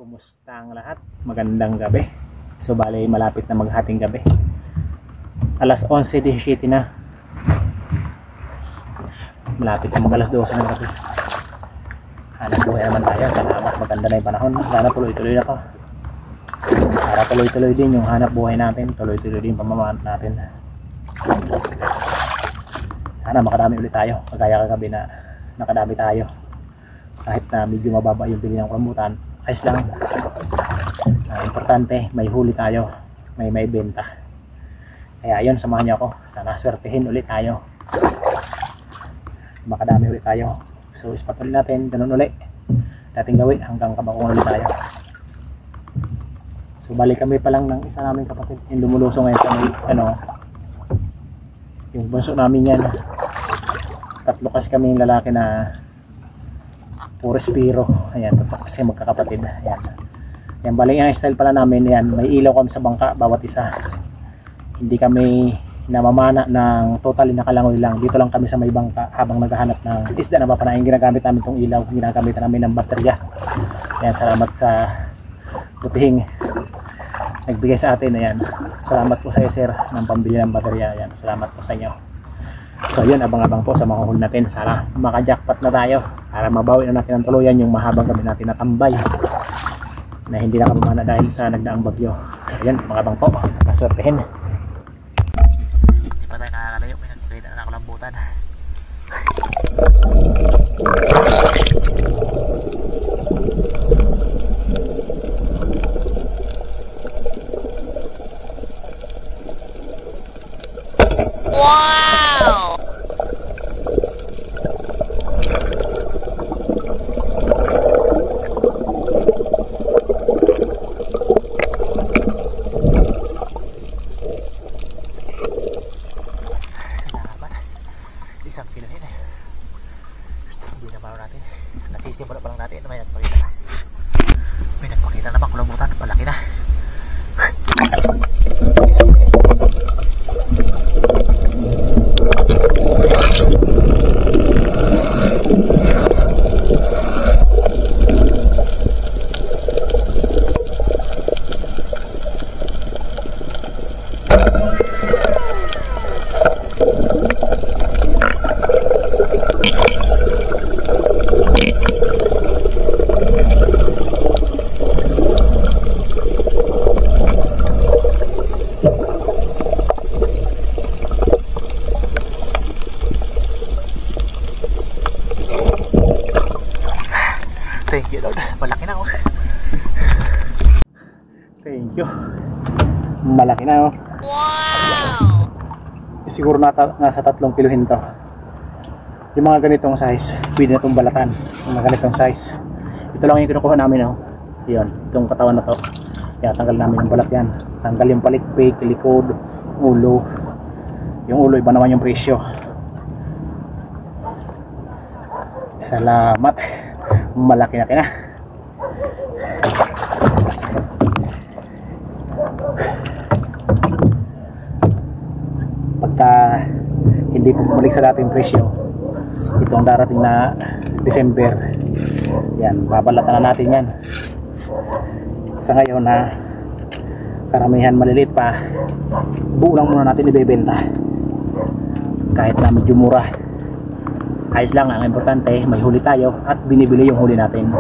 Kumusta ang lahat? Magandang gabi. So bali malapit na maghating gabi. Alas 11:17 na. Malapit na mag alas 12 ng gabi. Hanap buhay naman tayo. Salamat, maganda na yung panahon. Sana tuloy-tuloy na to. Para tuloy-tuloy din yung hanap buhay natin. Tuloy-tuloy din pamamahan natin. Sana makadami ulit tayo. Kagaya kagabi na nakadami tayo. Kahit na medyo mababa yung bili ng rambutan, ayos lang. Importante, may huli tayo, may benta. Kaya yun, samahan niyo ako. Sana swertehin ulit tayo, makadami ulit tayo. So ispatuloy natin, ganun ulit dating gawin hanggang kabakuan ulit tayo. So balik kami pa lang ng isa naming kapatid yung lumuluso ngayon sa may, yung bunso namin yan. Tatlo kasi kami yung lalaki na puro spiro. Ayan, tatlo kasi magkakapatid. Ayan. Yan, balik ang style pala namin. Yan, may ilaw kami sa bangka bawat isa. Hindi kami namamana ng totally nakalangoy lang. Dito lang kami sa may bangka habang naghahanap ng isda na mapanayin. Ginagamit namin itong ilaw. Ginagamit namin ng baterya. Ayan, salamat sa butihing nagbigay sa atin. Ayan, salamat po sa iyo, sir, ng pambili ng baterya. Ayan, salamat po sa inyo. So yun, abang-abang po sa mga huli natin. Sana maka-jackpot na tayo para mabawi na natin ang tuluyan yung mahabang gabi natin na tambay na hindi na kamamana dahil sa nagdaang bagyo. So yun, abang-abang po sa kaswertehin. Hindi pa tayo nakakalayo, may nagpagkita na ako lambutan. Wow! Isang kilo yun eh. Hindi na maro natin. Nasisimula pa lang natin. May nagpakita na. May nagpakita naman. Kulambutan. Malaki na. Thank you, Lord. Malaki na, oh. Thank you. Malaki na, oh. Wow! Siguro nasa 3 kilohin to. Yung mga ganitong size, pwede na itong balatan. Yung mga ganitong size. Ito lang yung kinukuha namin, oh. Yun, itong katawan na to. Kaya tanggal namin yung balat yan. Tanggal yung palikpik, likod, ulo. Yung ulo, iba naman yung presyo. Salamat. Malaki na kina. Pagka hindi po bumalik sa dating presyo, ito ang darating na December, yan, babalatan na natin yan. Sa ngayon na karamihan maliliit pa, buo lang muna natin ibebenta kahit na medyo mura. Ayos lang, ang importante may huli tayo at binibili yung huli natin.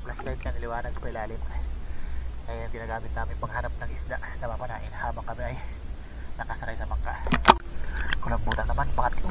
flashlight na niliwanag pa ilalim. Kaya yung ginagamit namin panghanap ng isda na mapanain habang kami ay nakasakay sa bangka. Kulambutan naman, pangatlo.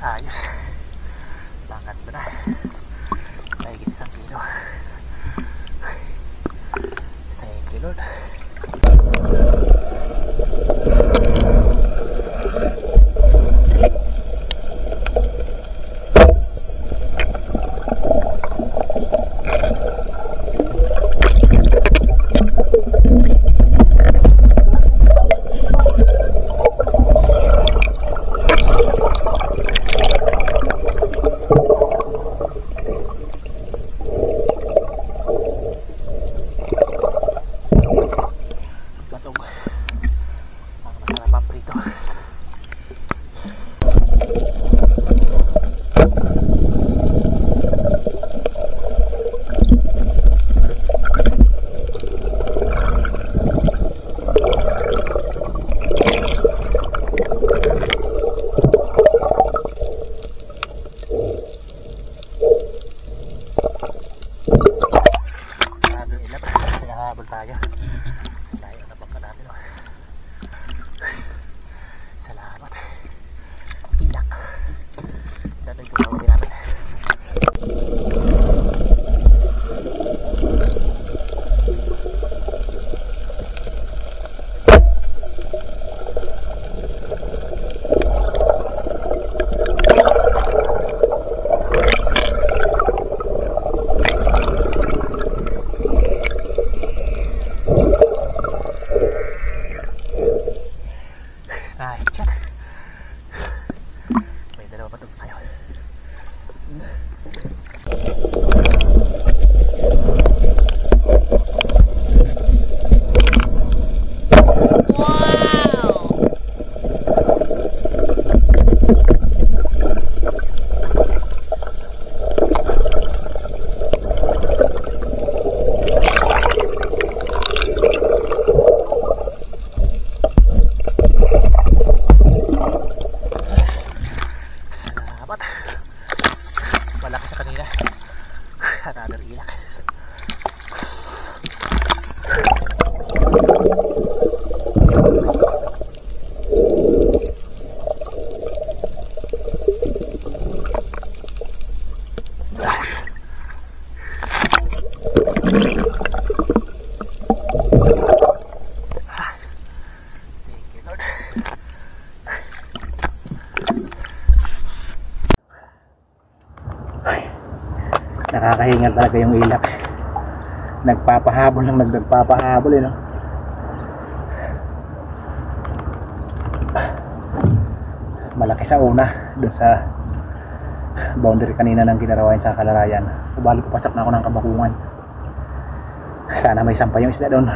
Ayos. Bangat ba na? Mahigit 1 kilo. Thank you Lord. Tayo. Layo na bangka natin. Salamat. Ilak. Dati ko kawin namin. Ay, check. May dalawa pa ito tayo. Malaki sa kanina. Another ilak. Thank you Lord. Nakakahingal talaga yung ilak. Nagpapahabol ng nagpapahabol no? Malaki sa una doon sa boundary kanina ng Kinarawayan sa Kalarayan. Subalit pasak na ako ng Kabakungan. Sana may sampay yung isda doon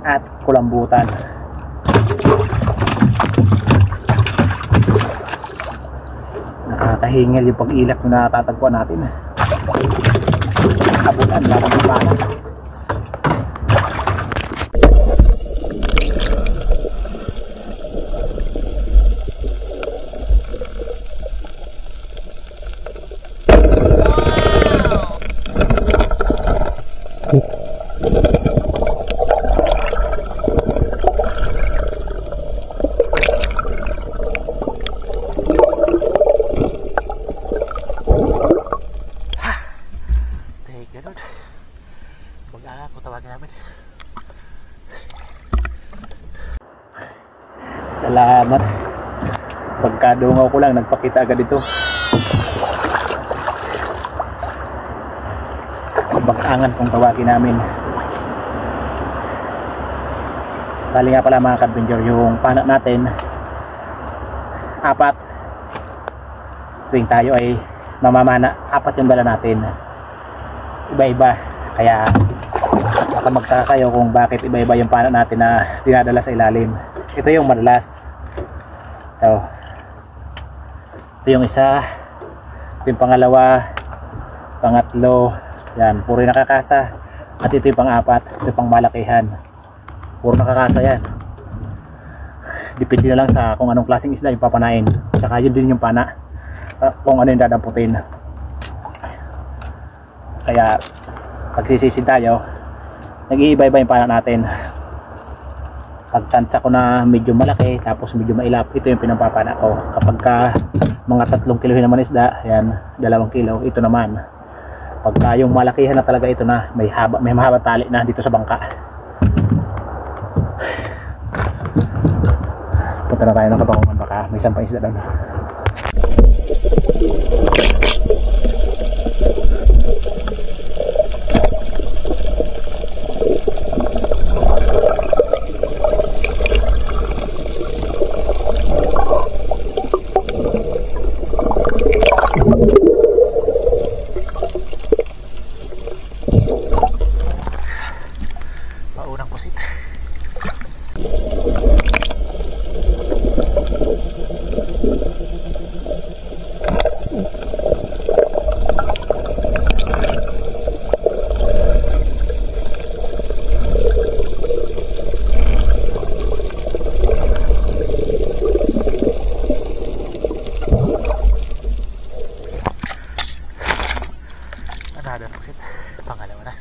at kulambutan. Nakakahingal yung pag-ilak na natatagpuan natin. Abutan lang ang bala. Mag-aala po tawagin namin. Salamat. Pagkadungaw ko lang nagpakita agad ito. Bag-angan kung tawagin namin. Bali nga pala mga ka-adventure, yung panak natin 4 tuwing tayo ay mamamana, 4 yung dala natin. iba-iba. Kaya baka magtaka kayo kung bakit iba-iba yung pana natin na dinadala sa ilalim. Ito yung madalas. Ito yung isa, ito yung pangalawa, pangatlo, yan, puro yung nakakasa. At ito yung pang-apat, ito yung pang-malakihan, puro nakakasa yan. Depende na lang sa kung anong klaseng isda yung papanain, tsaka yun din yung pana, kung ano yung dadamputin. Kaya pagsisisid tayo, nag-iiba-iba yung pana natin. Pagtansya ko na medyo malaki tapos medyo mailap, ito yung pinapapana ko. Kapag ka mga 3 kilo naman isda, yan, 2 kilo, ito naman. Pagka yung malakihan na talaga, ito na, may mahaba tali na dito sa bangka. Punta na tayo ng kabangungan, baka may sampang isda doon. Paunang pusit. Another pusit. Pangalawa na.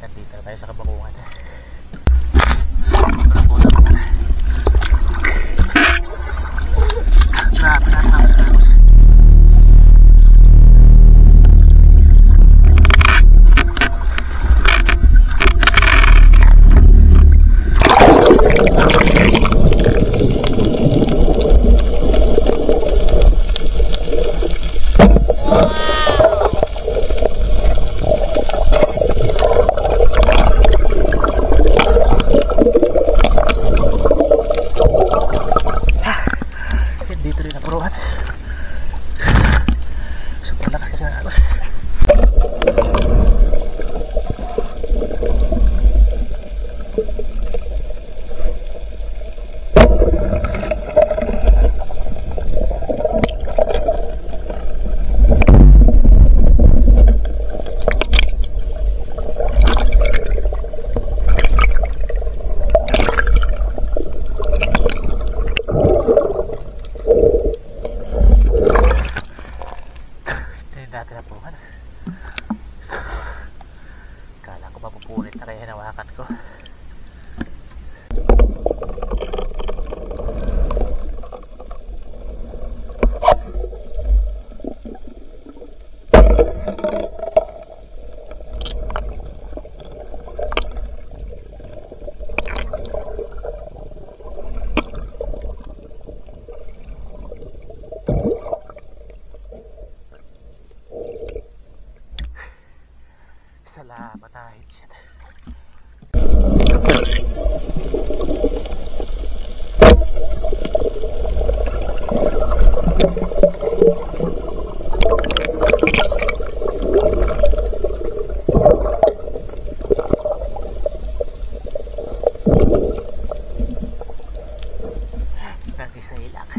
Nandito na tayo sa kabakungan. Grabe na ang salos. Dito rin napuruhan. Super lakas kasi ng agos. Dati napuruhan. Kala ko mapupulit na kaya hinawakan ko. Salamat na headset. Nag-isa ilang.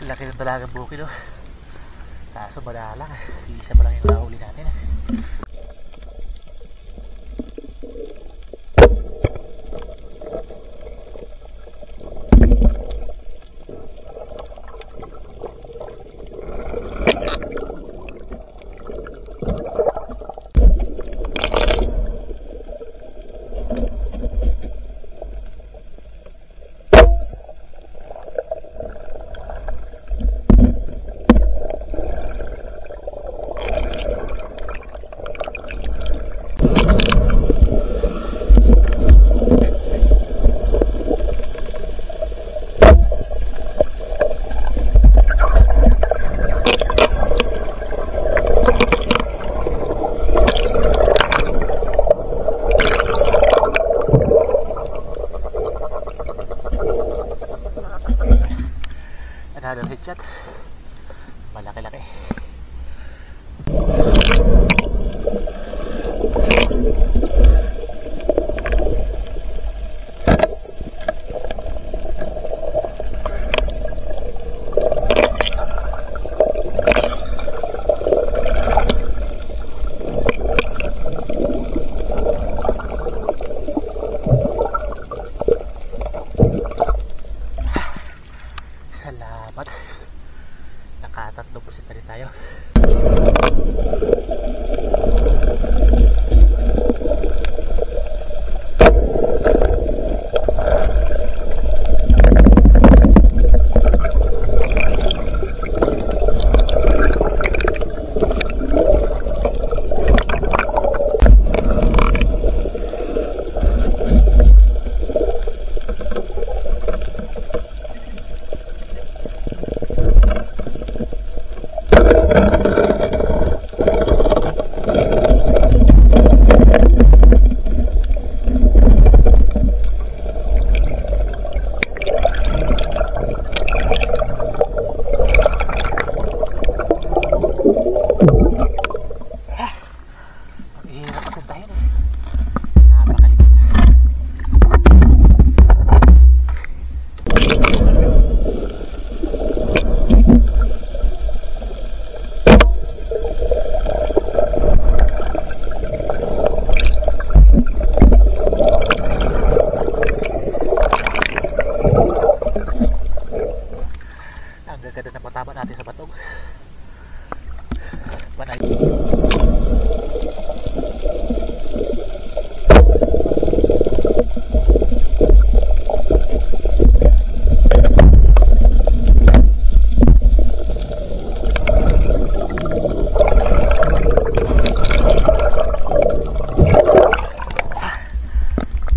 Laki ng talagang bukid, oh. Kaso madalang, isa pa lang yung nahuli natin. Malaki-laki. Salamat. Nakatatlo po sita rin tayo. Ganda na matama natin sa batog. Panay.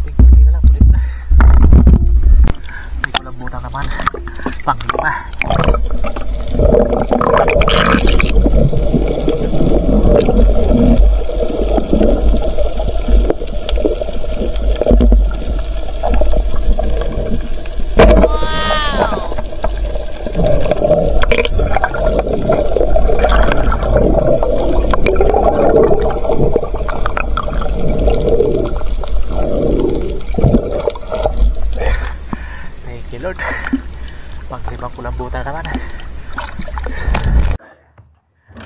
Tingnan na lang, kulit na. May kulambutan naman. Panglima. Thank you Lord. Panglimang kulambutan naman.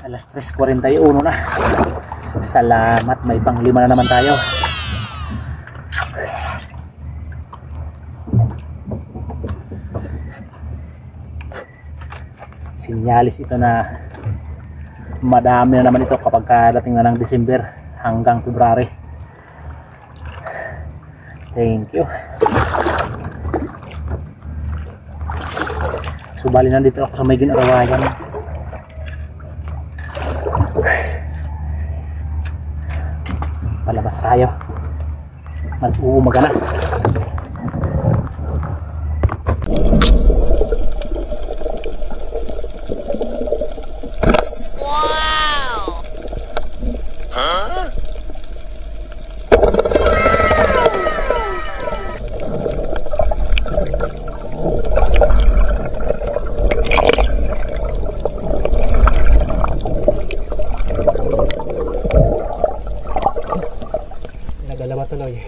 Alas 3:41 na. Salamat, may panglima na naman tayo. Sinyalis ito na madami na naman ito kapag dating na ng December hanggang February. Thank you. Subali nandito ako sa may Ginarawayan. Palabas tayo. Mag-uumaga na. Wow! Huh? Dalawa tuloy.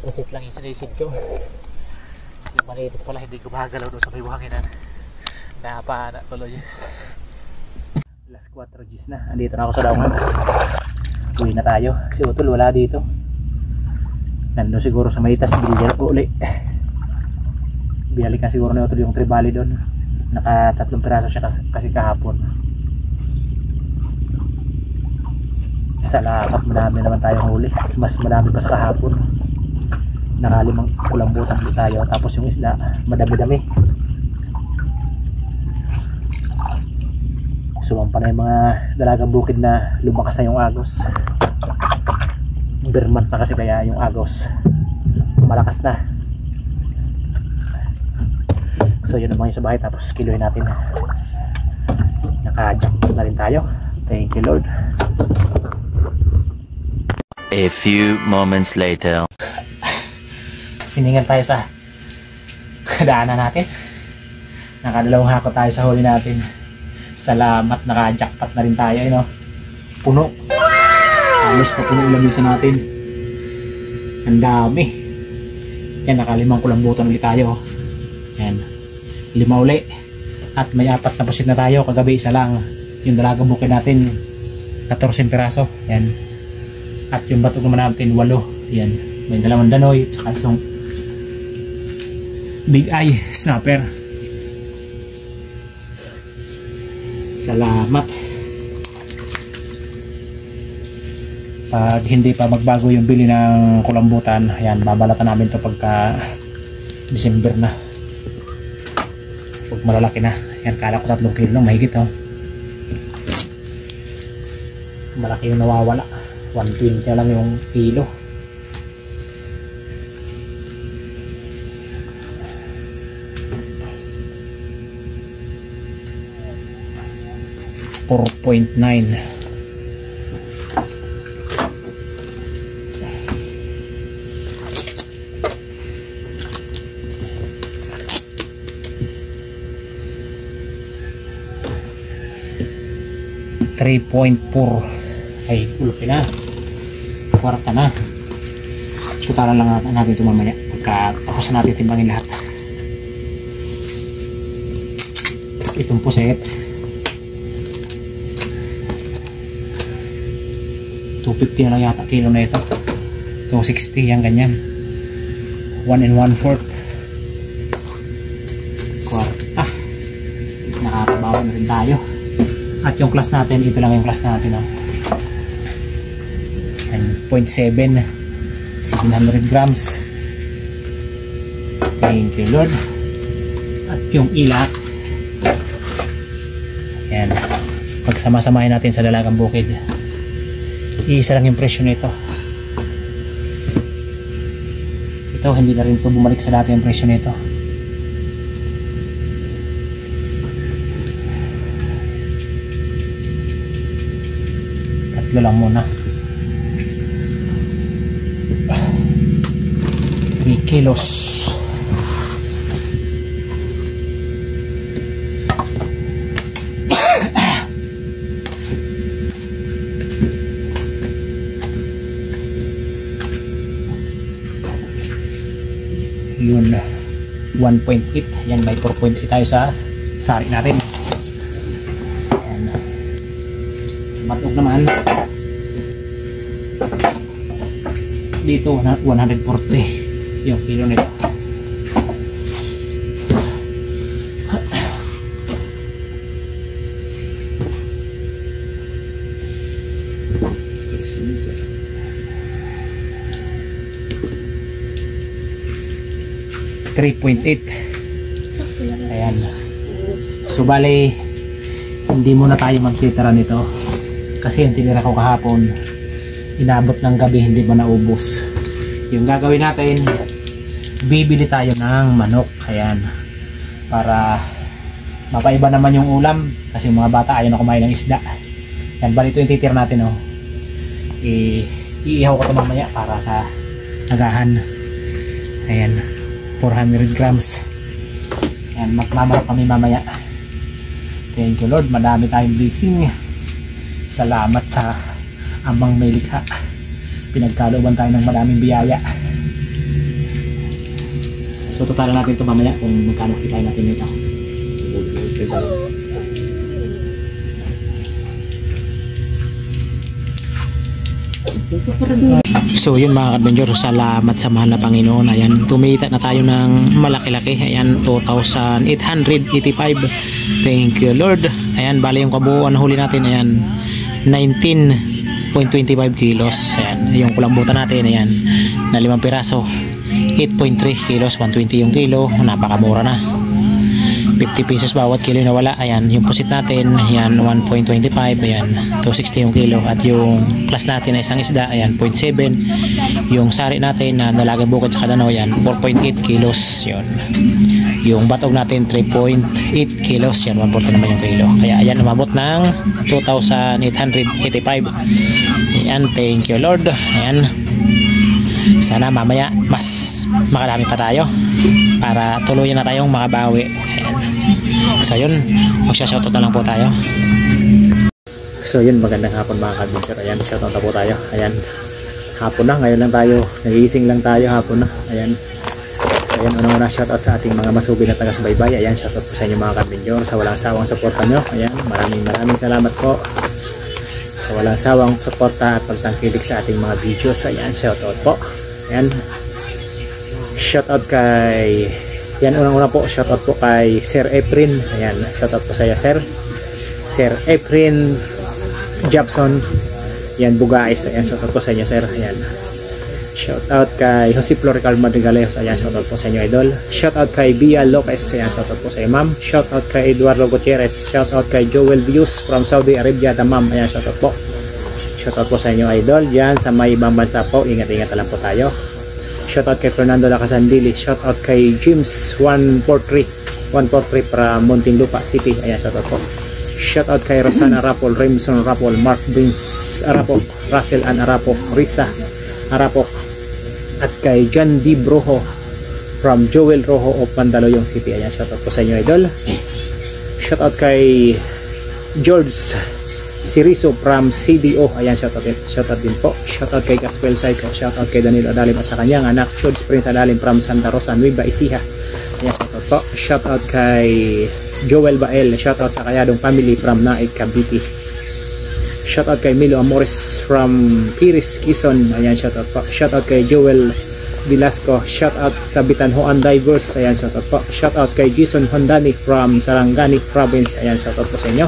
Pusit lang yung sinisid ko. Yung maliitis pala hindi ko magagalaw doon sa may buhanginan. Napana tuloy. Alas 4 Gs na. Andito na ako sa daungan. Uwi na tayo. Si Utol wala dito. Nandun siguro sa Maitas. Binigyan ko uli. Binalikan siguro ni Utol yung tribali doon. Naka 3 piraso siya kasi kahapon. Salamat, madami naman tayong huli. Mas madami pa sa kahapon. Nakalimang kulambutan tayo. Tapos yung isda madami-dami. Sumampa na yung mga dalagang bukid na lumakas na yung agos. Berman pa kasi kaya yung agos malakas na. So yun naman yung sa bahay. Tapos kiluhin natin. Naka-jack na rin tayo. Thank you Lord. A few moments later. Hiningal tayo sa daanan natin. Nakadalawang hako tayo sa huli natin. Salamat, naka-jackpot na rin tayo, no? Puno. Halos pa puno yung lamisa natin. Ang dami. Yan, nakalimang kulambutan ulit tayo. Yan. 5 uli. At may 4 na pusit na tayo. Kagabi isa lang. Yung dalagang bukid natin 14 piraso. Yan. At yung batok naman natin 8. Yan. May 2 danoy at saka isang big eye snapper. Salamat. Pag hindi pa magbago yung bili ng kulambutan, ayan, babalatan namin to pagka December na. Pag malalaki na. Ayan, kala ko 3 kilo lang, mahigit, oh. Malaki yung nawawala. 120 lang yung kilo. $4.9. 3.4. Ay, ulpi na. Kwarta na. Tutalan lang natin ito mamaya pagka tapos na natin timbangin lahat. Itong puset 250 na lang yata kilo na ito. 260 yan, ganyan. 1 1/4 kwarta. Nakakabawa na rin tayo. At yung class natin, ito lang yung class natin, oh. 0.7, 700 grams. Thank you, Lord. At yung ilat, ayan, pagsama-samahin natin sa dalagang bukid, iisa lang yung presyo nito. Ito, hindi na rin ito bumalik sa dati yung presyo nito. Tatlo lang muna. 3 kilos. Yun, 1.8. Yan, may 4.8 tayo sa sari natin. Yan. Sa matog naman, dito 140 yung kilo nito. $3.8. Ayan. So bali, hindi muna tayo magtitira nito kasi yung tinira ko kahapon inabot ng gabi, hindi ba naubos. Yung gagawin natin, bibili tayo ng manok. Ayan, para mapaiba naman yung ulam kasi yung mga bata ayaw na kumain ng isda. Yan, bali ito yung titira natin, oh. Iihaw ko ito mamaya para sa agahan. Ayan, 400 grams. Ayan, magmamanok kami mamaya. Thank you, Lord, madami tayong blessing. Salamat sa amang may likha. Pinagkalooban tayo ng maraming biyaya. So totalan natin ito mamaya kung magkano kita natin nito. So yun mga ka-adventure, salamat sa mahal na Panginoon. Ayan, tumita na tayo ng malaki-laki. Ayan, 2,885. Thank you, Lord. Ayan, bali yung kabuuan huli natin, ayan, 19.25 kilos. Ayan, yung kulambutan natin, ayan, na 5 piraso, 8.3 kilos, 120 yung kilo. Napakamura na, 50 pesos bawat kilo na wala. Ayan, yung pusit natin, ayan, 1.25, ayan, 260 yung kilo. At yung class natin na isang isda, ayan, 0.7. Yung sari natin na dalagang bukid sa kadano, ayan, 4.8 kilos. Yun. Yung batog natin, 3.8 kilos. Yan, 140 naman yung kilo. Kaya ayan, umabot ng 2,885. Ayan, thank you, Lord. Ayan, sana mamaya mas makarami pa tayo para tuluyan na tayong makabawi. Ayan. So yun, magsha-shoutout na lang po tayo. So yun, magandang hapon mga ka-adventure. Ayan, shoutout na po tayo. Ayan, hapon na, ngayon lang tayo, nagigising lang tayo, hapon na. Ayan, so ayan, unang-una shoutout sa ating mga masubi na taga-subaybay. Ayan, shoutout po sa inyo mga ka-adventure sa walang sawang suporta nyo. Ayan, maraming salamat po sa walang sawang suporta at pagtangkilik sa ating mga videos. Ayan, shoutout po. Ayan, shoutout kay, yan, unang-una po, shoutout po kay Sir Efren. Ayan, shoutout po sa iyo, Sir Efren Jobson. Yan, Bugais. Ayan, shoutout po sa inyo, sir. Ayan, shoutout kay Jose Florical Madrigalejos. Ayan, shoutout po sa inyo, idol. Shoutout kay Bia Lopez. Ayan, shoutout po sa iyo, ma'am. Shoutout kay Eduardo Gutierrez. Shoutout kay Joel Views from Saudi Arabia, ma'am. Ayan, shoutout po. Shoutout po sa inyo, idol. Yan, sa may ibang bansa po, ingat-ingat na lang po tayo. Shoutout kay Fernando Lacasandili. Shoutout kay James 143 from Muntinlupa City. Ayan, shoutout po. Shoutout kay Rosana Arapol, Remson Arapol, Mark Vince Arapol, Russell Ann Arapol, Risa Arapol, at kay John D. Brojo from Joel Rojo of Mandaluyong City. Ayan, shoutout po sa inyo, idol. Shoutout kay George Siriso from CDO. Ayan, shoutout din po. Shoutout kay Gaspel Psycho. Shoutout kay Danilo Adalim at sa kanyang anak George Prince Adalim from Santa Rosa, Nueva Ecija. Ayan, shoutout po. Shoutout kay Joel Bael. Shoutout sa Kayadong family from Naik, Cavite. Shoutout kay Milo Amores from Piris, Quezon. Ayan, shoutout po. Shoutout kay Joel Velasco. Shoutout sa Bitanhoan Divers. Ayan, shoutout po. Shoutout kay Jason Hondani from Sarangani Province. Ayan, shoutout po sa inyo.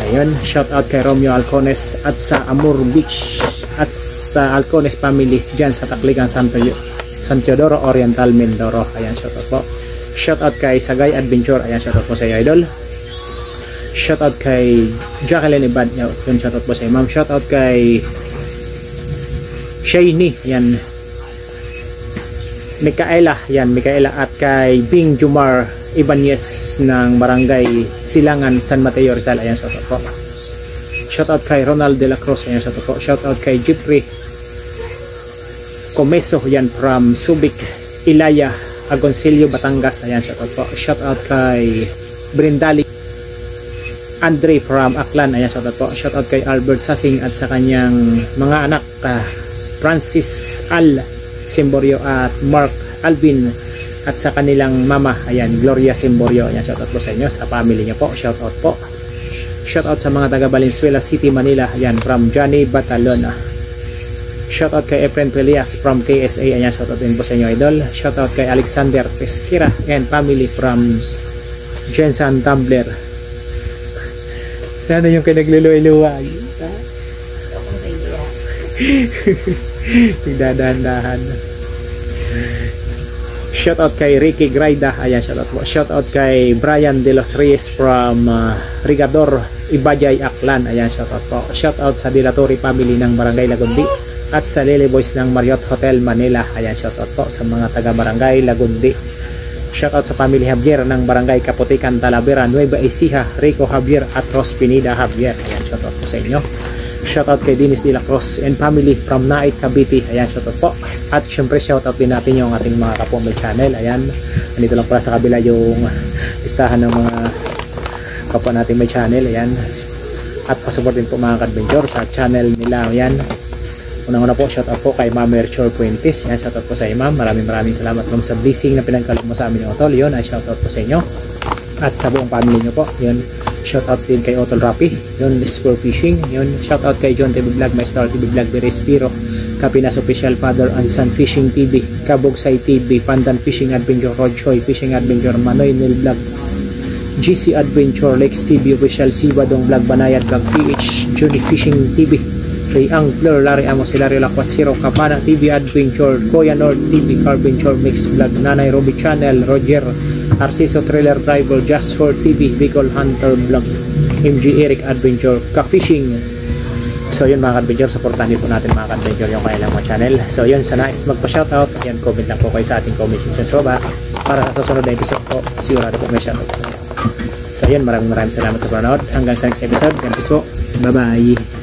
Ayun, shoutout kay Romeo Alcones at sa Amur Beach at sa Alcones family dyan sa Takligan, San Teodoro Oriental, Mindoro. Ayan, shoutout po. Shoutout kay Sagay Adventure. Ayan, shoutout po sa iyo, idol. Shoutout kay Jacqueline Ibad. Yun, shoutout po sa iyo, ma'am. Shoutout kay Shayni. Ayan, Mikaela. Ayan, Mikaela. At kay Bing Jumar Ibanez ng Barangay Silangan, San Mateo, Rizal. Ayan, shoutout po. Shoutout kay Ronald De La Cruz. Ayan, shoutout po. Shoutout kay Jeffrey Comeso. Yan, from Subic, Ilaya, Agoncillo, Batangas. Ayan, shoutout po. Shoutout kay Brindali Andre from Aklan. Ayan, shoutout po. Shoutout kay Albert Sasing at sa kanyang mga anak, Francis Al Simborio at Mark Alvin at sa kanilang mama. Ayan, Gloria Simborio. Ayan, shoutout po sa inyo, sa family nyo po. Shoutout po. Shoutout sa mga taga Valenzuela City, Manila. Ayan, from Johnny Batalon. Shoutout kay Efren Pelias from KSA. Ayan, shoutout din po sa inyo, idol. Shoutout kay Alexander Pesquera and family from Jensen Tumbler. Ano yung kinagluluwa-luwa? Dahan-dahan. Shoutout kay Ricky Graida. Ayan, shoutout po. Shoutout kay Brian De Los Reyes from Rigador, Ibajay, Aklan. Ayan, shoutout po. Shoutout sa Dilatori family ng Barangay Lagundi at sa Lily Boys ng Marriott Hotel Manila. Ayan, shoutout po sa mga taga Barangay Lagundi. Shoutout sa family Javier ng Barangay Kaputikan, Talavera, Nueva Ecija, Rico Javier at Ros Pinida Javier. Ayan, shoutout po sa inyo. Shoutout kay Dennis De La Cruz and family from Naik, Cavite. Ayan, shoutout po. At syempre shoutout din natin yung ating mga kapwa may channel. Ayan, nandito lang pala sa kabila yung listahan ng mga kapwa natin may channel. Ayan, at pasupport din po mga ka-adventure sa channel nila. Ayan, unang-una po, shoutout po kay Ma'am Merchor Puentes. Yan, shoutout po sa iyo, ma'am. Maraming salamat ma'am sa blessing na pinagkaloob mo sa amin yung Otol. Yun, ay shoutout po sa inyo at sa buong family nyo po. Yun, shoutout din kay Otol Rapi. Yun, Spur Fishing. Yun, shoutout kay John TV Vlog, My Star TV Vlog, Berespiro, Kapinas Official, Father and Son Fishing TV, Kabugsay TV, Pandan Fishing Adventure, Rodchoy Fishing Adventure, Manoy Nil Vlog, GC Adventure, Lex TV Official, Sibadong Vlog, Banayad Vlog, PH, Johnny Fishing TV, Ray Angler, Larry Amos, Hilario Lacuatsiro, Kapana TV Adventure, Koya North TV, Carventure Mix Vlog, Nanay Roby Channel, Roger Arciso Trailer Driver, Just for TV, Bicol Hunter Vlog, MG Eric Adventure, Ka-Fishing. So yun mga ka-adventure, supportahan din po natin mga ka-adventure yung kailang mga channel. So yun, sa nais magpa-shoutout, yan, comment lang po kayo sa ating comment section sa baba para sa susunod na episode po, sigurado po may shoutout. So yun, maraming salamat sa panonood. Hanggang sa next episode. Yan po. Bye bye.